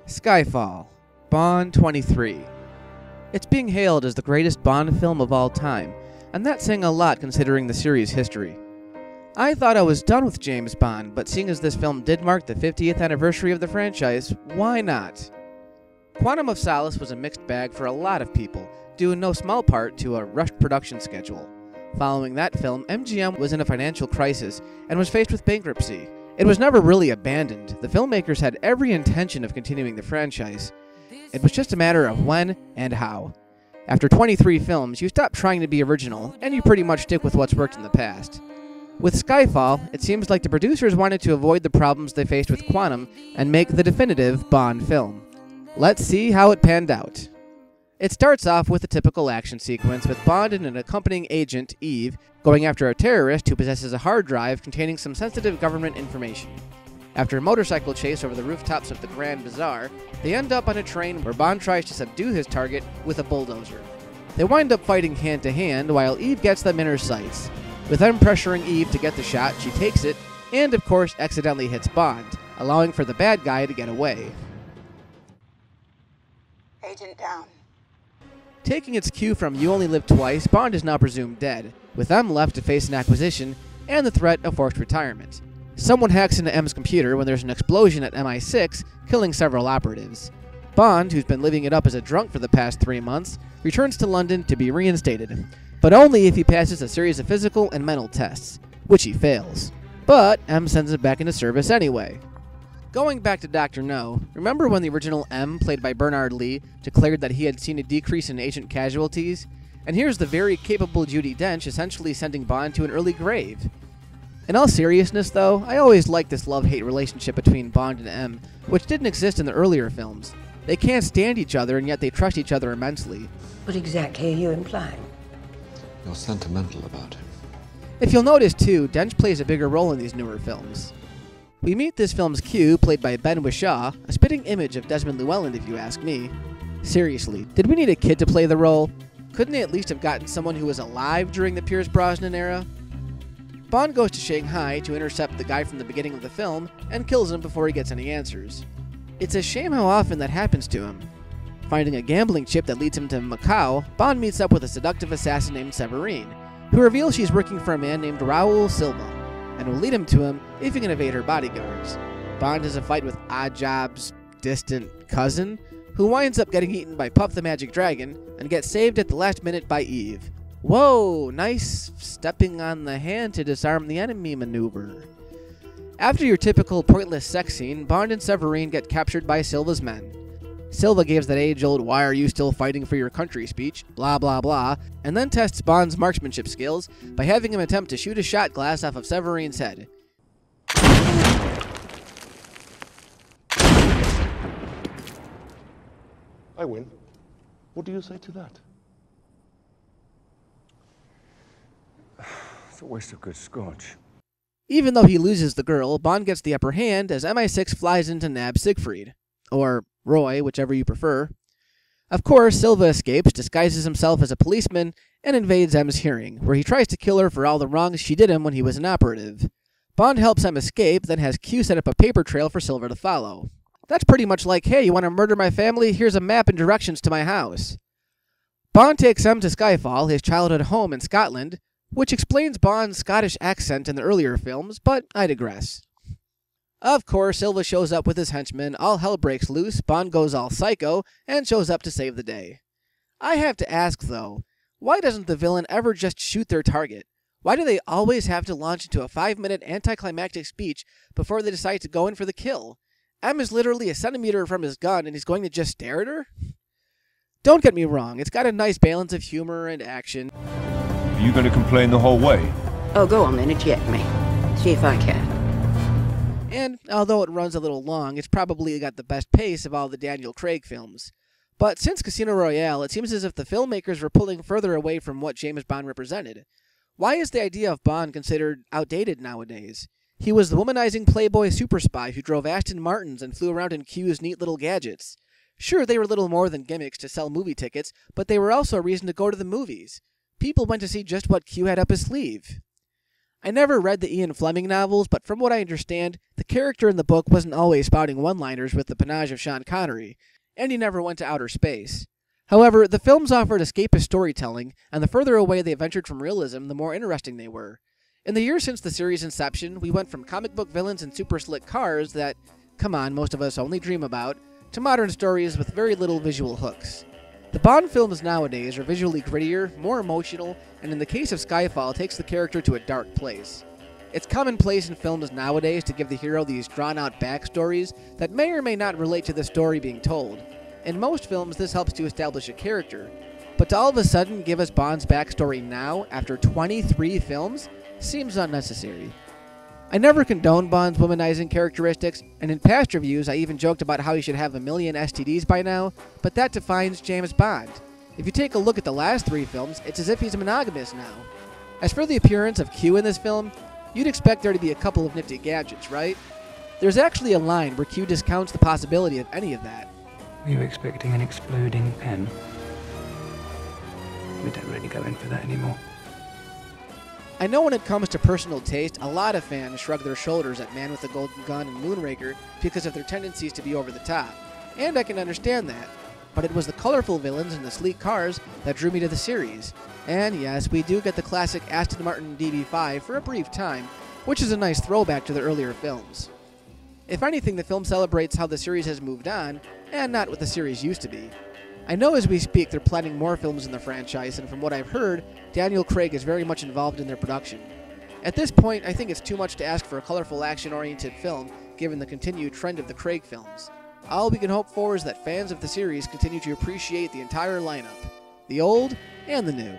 Skyfall, Bond 23. It's being hailed as the greatest Bond film of all time, and that's saying a lot considering the series' history. I thought I was done with James Bond, but seeing as this film did mark the 50th anniversary of the franchise, why not? Quantum of Solace was a mixed bag for a lot of people, due in no small part to a rushed production schedule. Following that film, MGM was in a financial crisis and was faced with bankruptcy. It was never really abandoned. The filmmakers had every intention of continuing the franchise. It was just a matter of when and how. After 23 films, you stop trying to be original, and you pretty much stick with what's worked in the past. With Skyfall, it seems like the producers wanted to avoid the problems they faced with Quantum and make the definitive Bond film. Let's see how it panned out. It starts off with a typical action sequence with Bond and an accompanying agent, Eve, going after a terrorist who possesses a hard drive containing some sensitive government information. After a motorcycle chase over the rooftops of the Grand Bazaar, they end up on a train where Bond tries to subdue his target with a bulldozer. They wind up fighting hand to hand while Eve gets them in her sights. With them pressuring Eve to get the shot, she takes it, and of course accidentally hits Bond, allowing for the bad guy to get away. Agent down. Taking its cue from You Only Live Twice, Bond is now presumed dead, with M left to face an acquisition and the threat of forced retirement. Someone hacks into M's computer when there's an explosion at MI6, killing several operatives. Bond, who's been living it up as a drunk for the past 3 months, returns to London to be reinstated, but only if he passes a series of physical and mental tests, which he fails. But M sends him back into service anyway. Going back to Dr. No, remember when the original M, played by Bernard Lee, declared that he had seen a decrease in agent casualties? And here's the very capable Judi Dench essentially sending Bond to an early grave. In all seriousness though, I always liked this love-hate relationship between Bond and M, which didn't exist in the earlier films. They can't stand each other and yet they trust each other immensely. What exactly are you implying? You're sentimental about him. If you'll notice too, Dench plays a bigger role in these newer films. We meet this film's Q, played by Ben Whishaw, a spitting image of Desmond Llewellyn if you ask me. Seriously, did we need a kid to play the role? Couldn't they at least have gotten someone who was alive during the Pierce Brosnan era? Bond goes to Shanghai to intercept the guy from the beginning of the film and kills him before he gets any answers. It's a shame how often that happens to him. Finding a gambling chip that leads him to Macau, Bond meets up with a seductive assassin named Severine, who reveals she's working for a man named Raul Silva, and will lead him to him if he can evade her bodyguards. Bond has a fight with Oddjob's distant cousin, who winds up getting eaten by Puff the Magic Dragon, and gets saved at the last minute by Eve. Whoa, nice stepping on the hand to disarm the enemy maneuver. After your typical pointless sex scene, Bond and Severine get captured by Silva's men. Silva gives that age-old "why are you still fighting for your country" speech, blah blah blah, and then tests Bond's marksmanship skills by having him attempt to shoot a shot glass off of Severine's head. I win. What do you say to that? It's a waste of good scotch. Even though he loses the girl, Bond gets the upper hand as MI6 flies in to nab Siegfried. Or Roy, whichever you prefer. Of course, Silva escapes, disguises himself as a policeman, and invades M's hearing, where he tries to kill her for all the wrongs she did him when he was an operative. Bond helps M escape, then has Q set up a paper trail for Silva to follow. That's pretty much like, hey, you want to murder my family? Here's a map and directions to my house. Bond takes M to Skyfall, his childhood home in Scotland, which explains Bond's Scottish accent in the earlier films, but I digress. Of course, Silva shows up with his henchmen, all hell breaks loose, Bond goes all psycho, and shows up to save the day. I have to ask, though, why doesn't the villain ever just shoot their target? Why do they always have to launch into a 5-minute anticlimactic speech before they decide to go in for the kill? M is literally a centimeter from his gun, and he's going to just stare at her? Don't get me wrong, it's got a nice balance of humor and action. Are you going to complain the whole way? Oh, go on then, eject me. See if I can. And although it runs a little long, it's probably got the best pace of all the Daniel Craig films. But since Casino Royale, it seems as if the filmmakers were pulling further away from what James Bond represented. Why is the idea of Bond considered outdated nowadays? He was the womanizing playboy super spy who drove Aston Martins and flew around in Q's neat little gadgets. Sure, they were little more than gimmicks to sell movie tickets, but they were also a reason to go to the movies. People went to see just what Q had up his sleeve. I never read the Ian Fleming novels, but from what I understand, the character in the book wasn't always spouting one-liners with the panache of Sean Connery, and he never went to outer space. However, the films offered escapist storytelling, and the further away they ventured from realism, the more interesting they were. In the years since the series' inception, we went from comic book villains and super slick cars that, come on, most of us only dream about, to modern stories with very little visual hooks. The Bond films nowadays are visually grittier, more emotional, and in the case of Skyfall, takes the character to a dark place. It's commonplace in films nowadays to give the hero these drawn-out backstories that may or may not relate to the story being told. In most films, this helps to establish a character, but to all of a sudden give us Bond's backstory now, after 23 films, seems unnecessary. I never condoned Bond's womanizing characteristics, and in past reviews I even joked about how he should have a million STDs by now, but that defines James Bond. If you take a look at the last 3 films, it's as if he's monogamous now. As for the appearance of Q in this film, you'd expect there to be a couple of nifty gadgets, right? There's actually a line where Q discounts the possibility of any of that. Were you expecting an exploding pen? We don't really go in for that anymore. I know when it comes to personal taste, a lot of fans shrug their shoulders at Man with the Golden Gun and Moonraker because of their tendencies to be over the top, and I can understand that. But it was the colorful villains and the sleek cars that drew me to the series. And yes, we do get the classic Aston Martin DB5 for a brief time, which is a nice throwback to the earlier films. If anything, the film celebrates how the series has moved on, and not what the series used to be. I know as we speak they're planning more films in the franchise, and from what I've heard, Daniel Craig is very much involved in their production. At this point, I think it's too much to ask for a colorful action-oriented film, given the continued trend of the Craig films. All we can hope for is that fans of the series continue to appreciate the entire lineup, the old and the new.